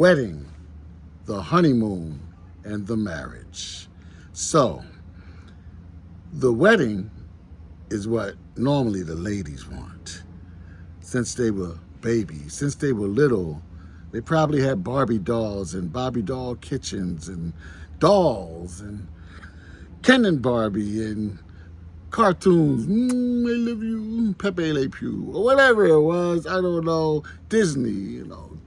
wedding, the honeymoon, and the marriage. So, the wedding is what normally the ladies want. Since they were babies, since they were little, they probably had Barbie dolls and Barbie doll kitchens and dolls and Ken and Barbie and cartoons, I love you, Pepe Le Pew, or whatever it was, I don't know, Disney,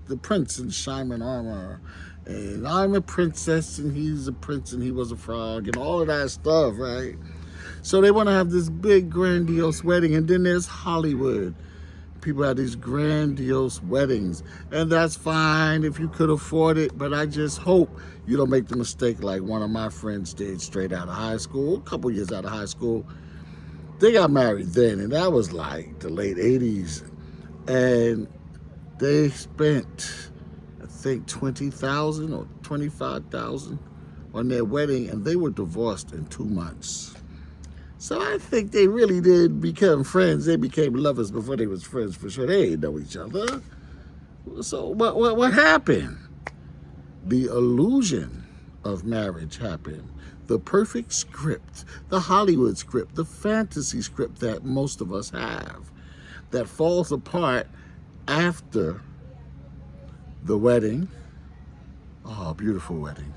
the prince in shining armor, and I'm a princess and he's a prince and he was a frog, and all of that stuff, right? So they want to have this big grandiose wedding, and then there's Hollywood. People have these grandiose weddings, and that's fine if you could afford it, but I just hope you don't make the mistake like one of my friends did straight out of high school, a couple years out of high school. They got married then, and that was like the late 80s, and they spent, I think, $20,000 or $25,000 on their wedding, and they were divorced in 2 months. So I think they really did become friends. They became lovers before they was friends for sure. They didn't know each other. So what happened? The illusion of marriage happened. The perfect script, the Hollywood script, the fantasy script that most of us have, that falls apart after the wedding. Oh, beautiful wedding.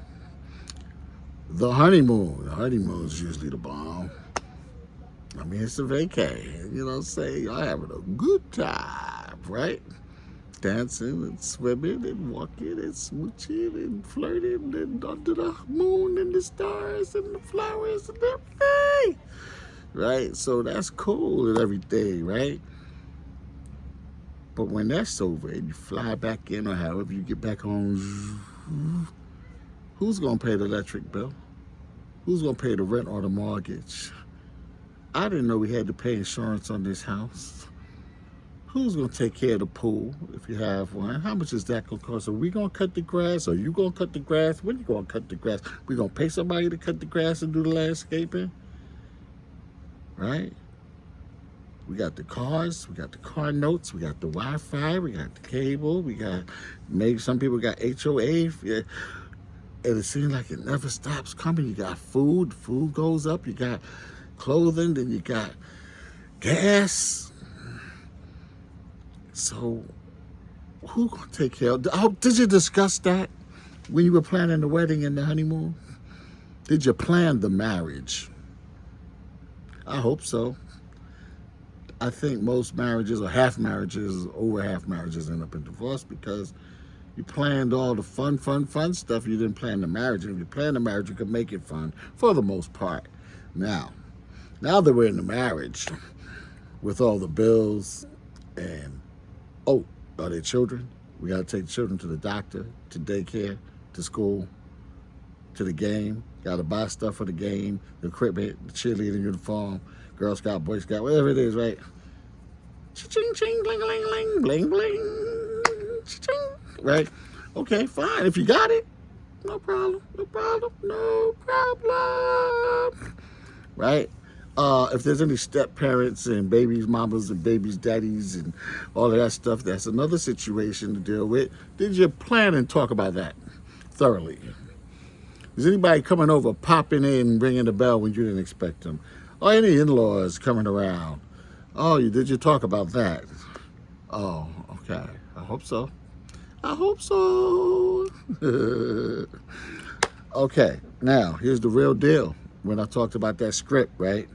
The honeymoon. The honeymoon is usually the bomb. I mean, it's a vacay. You know what I'm saying? Y'all having a good time, right? Dancing and swimming and walking and smooching and flirting and under the moon and the stars and the flowers and everything, right? So that's cool and everything, right? But when that's over and you fly back in or however you get back home, who's going to pay the electric bill? Who's going to pay the rent or the mortgage? I didn't know we had to pay insurance on this house. Who's going to take care of the pool if you have one? How much is that going to cost? Are we going to cut the grass? Are you going to cut the grass? When are you going to cut the grass? We going to pay somebody to cut the grass and do the landscaping? Right? We got the cars. We got the car notes. We got the Wi-Fi. We got the cable. We got, maybe some people got HOA. Yeah. And it seems like it never stops coming. You got food. Food goes up. You got clothing. Then you got gas. So, who gonna take care of? Did you discuss that when you were planning the wedding and the honeymoon? Did you plan the marriage? I hope so. I think most marriages, or half marriages, over half marriages, end up in divorce because you planned all the fun stuff. You didn't plan the marriage. And if you plan the marriage, you can make it fun for the most part. Now that we're in the marriage with all the bills and are there children? We got to take children to the doctor, to daycare, to school, to the game. Got to buy stuff for the game, the equipment, the cheerleading uniform, Girl Scout, Boy Scout, whatever it is, right? Ching, ching, bling, bling, bling, bling, bling, ching, right? Okay, fine. If you got it, no problem, right? If there's any step parents and babies, mamas and babies, daddies and all of that stuff, that's another situation to deal with. Did you plan and talk about that thoroughly? Is anybody coming over, popping in, ringing the bell when you didn't expect them? Or any in-laws coming around? Oh, did you talk about that? Oh, okay. I hope so. Okay, now here's the real deal. When I talked about that script, right?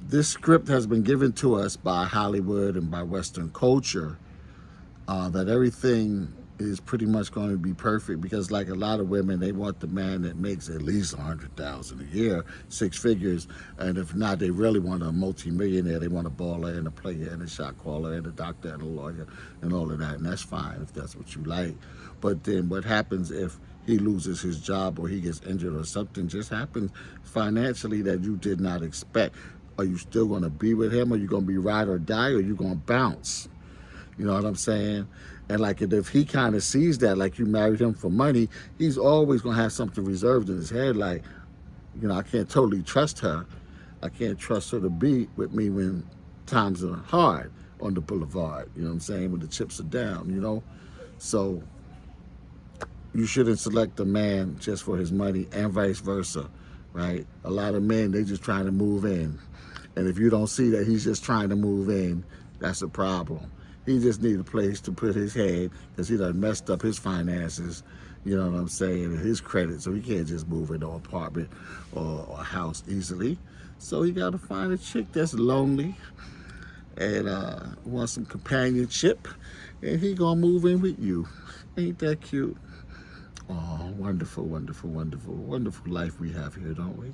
This script has been given to us by Hollywood and by Western culture, that everything is pretty much going to be perfect because, like a lot of women, they want the man that makes at least $100,000 a year, 6 figures, and if not, they really want a multi-millionaire. They want a baller and a player and a shot caller and a doctor and a lawyer and all of that, and that's fine if that's what you like. But then what happens if he loses his job or he gets injured or something just happens financially that you did not expect? Are you still going to be with him? Are you going to be ride or die? Or are you going to bounce? You know what I'm saying? And like if he kind of sees that, like you married him for money, he's always going to have something reserved in his head. Like, I can't totally trust her. I can't trust her to be with me when times are hard on the boulevard. You know what I'm saying? When the chips are down, So you shouldn't select a man just for his money and vice versa, right? A lot of men, they just trying to move in. And if you don't see that he's just trying to move in, that's a problem. He just need a place to put his head because he done messed up his finances, you know what I'm saying, and his credit. So he can't just move into an apartment or a house easily. So he got to find a chick that's lonely and wants some companionship, and he gonna move in with you. Ain't that cute? Oh, wonderful, wonderful, wonderful, wonderful life we have here, don't we?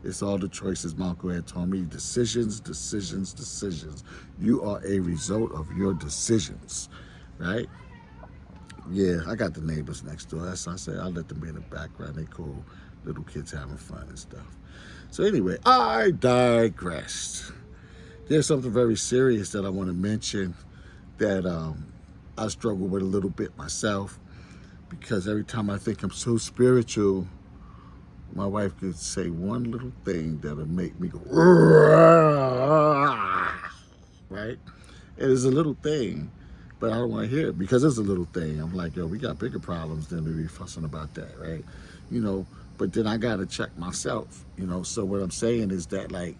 It's all the choices my uncle had told me. Decisions, decisions, decisions. You are a result of your decisions, right? Yeah, I got the neighbors next door. So I say I'll let them be in the background. They cool. Little kids having fun and stuff. So anyway, I digressed. There's something very serious that I want to mention that I struggle with a little bit myself, because every time I think I'm so spiritual, my wife could say one little thing that'll make me go, right? It is a little thing, but I don't want to hear it because it's a little thing. I'm like, yo, we got bigger problems than to be fussing about that, right? You know, but then I got to check myself, you know? So what I'm saying is that, like,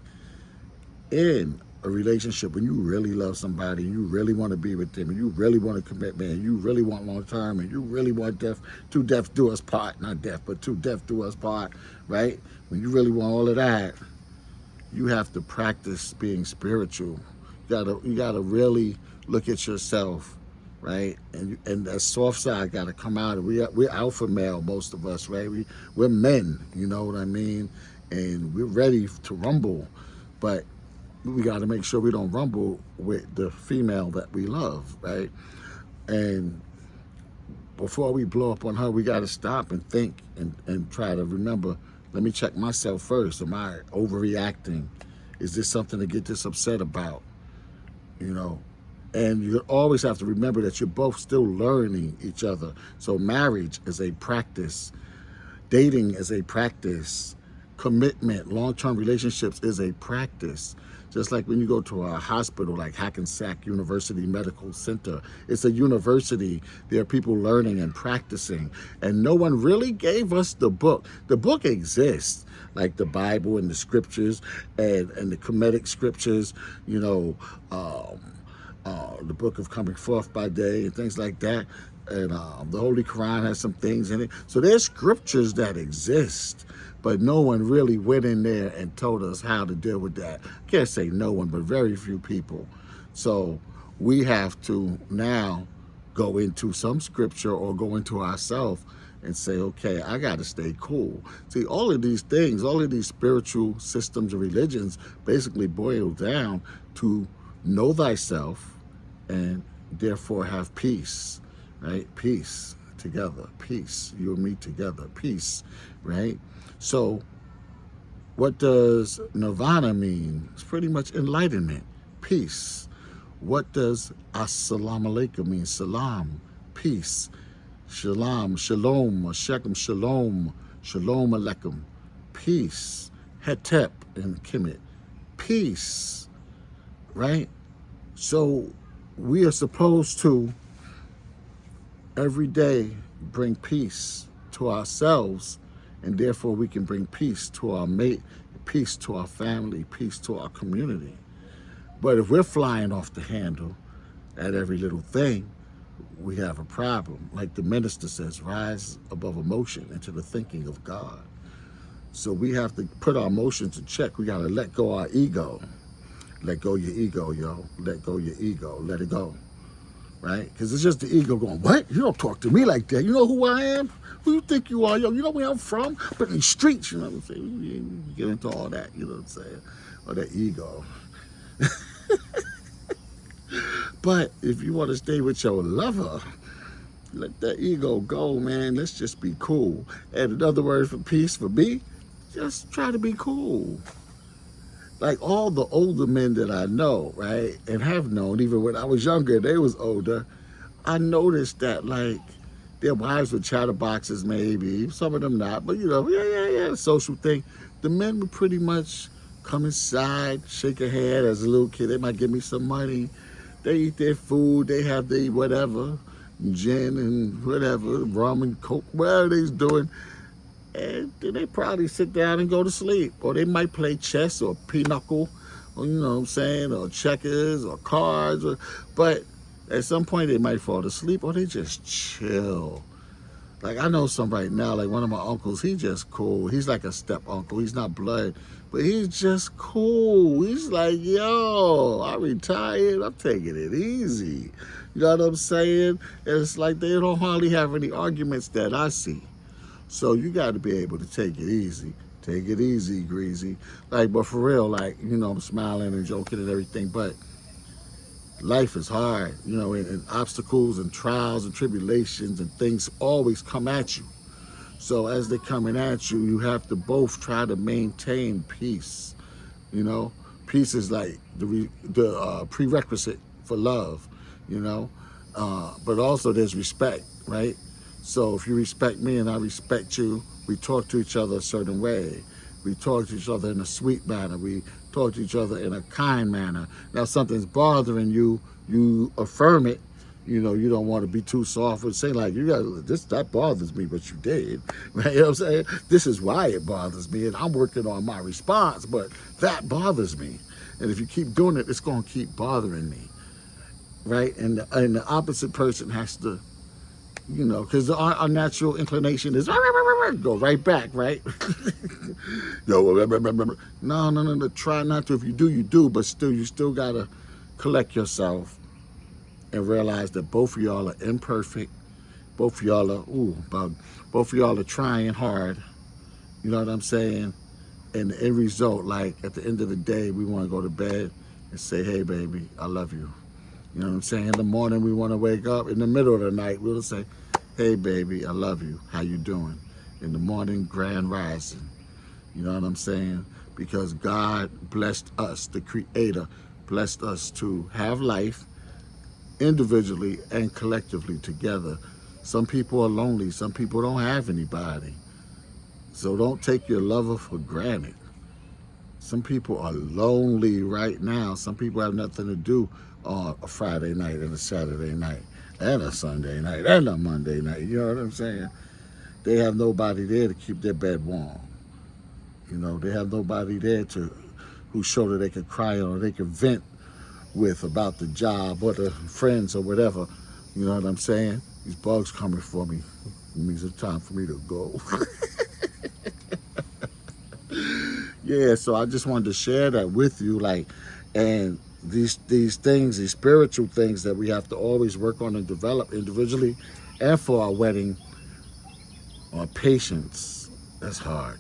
in a relationship, when you really love somebody, and you really want to be with them, and you really want a commitment, and you really want long term, and you really want to death do us part, not death, but to death do us part, right? When you really want all of that, you have to practice being spiritual. You gotta really look at yourself, right? And that soft side got to come out. We're alpha male, most of us, right? We're men, you know what I mean? And we're ready to rumble, but we got to make sure we don't rumble with the female that we love, right? And before we blow up on her, we got to stop and think and try to remember, let me check myself first. Am I overreacting? Is this something to get this upset about? You know, and you always have to remember that you're both still learning each other. So marriage is a practice. Dating is a practice. Commitment, long-term relationships is a practice. Just like when you go to a hospital like Hackensack University Medical Center, it's a university. There are people learning and practicing. And no one really gave us the book. The book exists, like the Bible and the scriptures and the Kemetic scriptures, you know, the book of coming forth by day and things like that. And the Holy Quran has some things in it. So there's scriptures that exist, but no one really went in there and told us how to deal with that. I can't say no one, but very few people. So we have to now go into some scripture or go into ourselves and say, okay, I got to stay cool. See, all of these things, all of these spiritual systems and religions basically boil down to know thyself and therefore have peace, right? Peace together, peace, you and me together, peace, right? So what does nirvana mean? It's pretty much enlightenment, peace. What does assalamu alaikum mean? Salam, peace. Shalom, shalom, shekem shalom, shalom alaikum, peace. Hetep and Kemet, peace, right? So we are supposed to every day bring peace to ourselves, and therefore we can bring peace to our mate, peace to our family, peace to our community. But if we're flying off the handle at every little thing, we have a problem. Like the minister says, rise above emotion into the thinking of God. So we have to put our emotions in check. We got to let go our ego. Let go your ego, yo. Let go your ego. Let it go, right? Because it's just the ego going, what? You don't talk to me like that. You know who I am? Who you think you are? Yo, you know where I'm from? But in the streets, you know what I'm saying? You get into all that, you know what I'm saying? Or that ego. But if you want to stay with your lover, let that ego go, man. Let's just be cool. And another word for peace for me, just try to be cool. Like all the older men that I know, right, and have known, even when I was younger, they was older, I noticed that, like, their wives were chatterboxes maybe, some of them not, but, you know, yeah, social thing. The men would pretty much come inside, shake a hand as a little kid. They might give me some money. They eat their food, they have their whatever, gin and whatever, rum and coke, whatever they's doing. And then they probably sit down and go to sleep. Or they might play chess or pinochle, or you know what I'm saying, or checkers or cards. But at some point they might fall asleep or they just chill. Like I know some right now, like one of my uncles, he just cool. He's like a step uncle. He's not blood, but he's just cool. He's like, yo, I retired. I'm taking it easy. You know what I'm saying? And it's like they don't hardly have any arguments that I see. So you got to be able to take it easy. Take it easy, greasy. Like, but for real, like, you know, I'm smiling and joking and everything, but life is hard, you know, and obstacles and trials and tribulations and things always come at you. So as they're coming at you, you have to both try to maintain peace. You know, peace is like the prerequisite for love. You know, but also there's respect, right? So if you respect me and I respect you, we talk to each other a certain way. We talk to each other in a sweet manner. We talk to each other in a kind manner. Now, if something's bothering you, you affirm it. You know, you don't want to be too soft and say like, you got this, that bothers me, but you did. Right? You know what I'm saying? This is why it bothers me, and I'm working on my response, but that bothers me. And if you keep doing it, it's going to keep bothering me. Right? And the opposite person has to, you know, because our natural inclination is go right back, right? No. Try not to. If you do, you do. But still, you still got to collect yourself and realize that both of y'all are imperfect. Both of y'all are, both of y'all are trying hard. You know what I'm saying? And the end result, like at the end of the day, we want to go to bed and say, hey, baby, I love you. You know what I'm saying? In the morning, we want to wake up. In the middle of the night, we'll say, hey, baby, I love you. How you doing? In the morning, grand rising. You know what I'm saying? Because God blessed us, the Creator blessed us to have life individually and collectively together. Some people are lonely. Some people don't have anybody. So don't take your lover for granted. Some people are lonely right now. Some people have nothing to do on a Friday night and a Saturday night and a Sunday night and a Monday night. You know what I'm saying? They have nobody there to keep their bed warm. You know, they have nobody there to whose shoulder they could cry on or they could vent with about the job or the friends or whatever. You know what I'm saying? These bugs coming for me. It means it's time for me to go. Yeah, so I just wanted to share that with you, like, and these things, these spiritual things that we have to always work on and develop individually and for our wedding are patience. That's hard.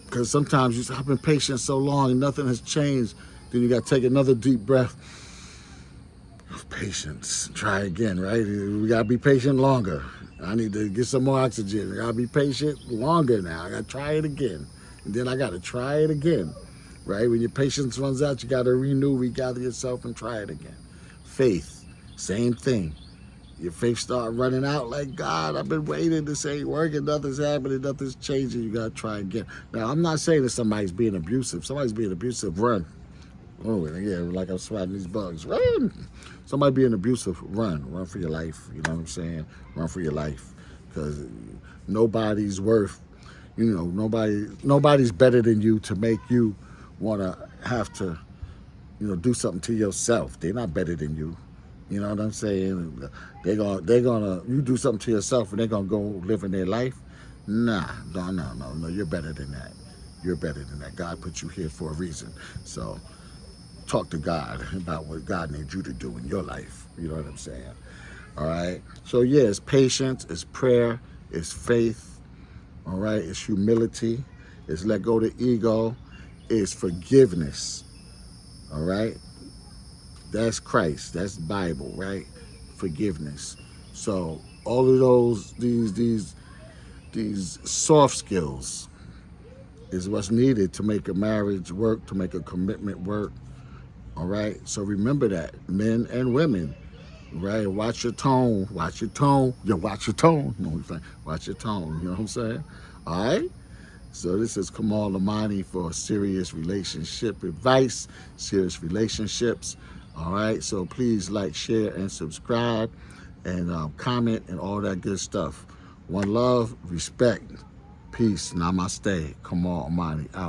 Because sometimes I've been patient so long and nothing has changed. Then you got to take another deep breath. Patience. Try again, right? We got to be patient longer. I need to get some more oxygen. I got to be patient longer now. I got to try it again. And then I got to try it again, right? When your patience runs out, you got to renew, regather yourself, and try it again. Faith, same thing. Your faith start running out like, God, I've been waiting, this ain't working, nothing's happening, nothing's changing, you got to try again. Now, I'm not saying that somebody's being abusive. Somebody's being abusive, run. Oh, yeah, like I'm swatting these bugs. Run! Somebody being abusive, run. Run for your life, you know what I'm saying? Run for your life. Because nobody's worth, you know, nobody's better than you to make you want to have to, you know, do something to yourself. They're not better than you. You know what I'm saying? They're gonna, you do something to yourself and they're gonna go live in their life. No, you're better than that. You're better than that. God put you here for a reason. So talk to God about what God needs you to do in your life. You know what I'm saying? All right. So yeah, it's patience, it's prayer, it's faith. All right, it's humility, it's let go the ego, it's forgiveness. All right, that's Christ, that's Bible, right? Forgiveness. So all of those, these soft skills is what's needed to make a marriage work, to make a commitment work. All right, so remember that, men and women. Right, watch your tone. Watch your tone. Watch your tone. You know what I'm saying? Watch your tone. You know what I'm saying? All right. So this is Kamal Imani for Sirius Relationship Advice, Sirius Relationships. All right. So please like, share, and subscribe. and comment and all that good stuff. One love, respect, peace, namaste. Kamal Imani out.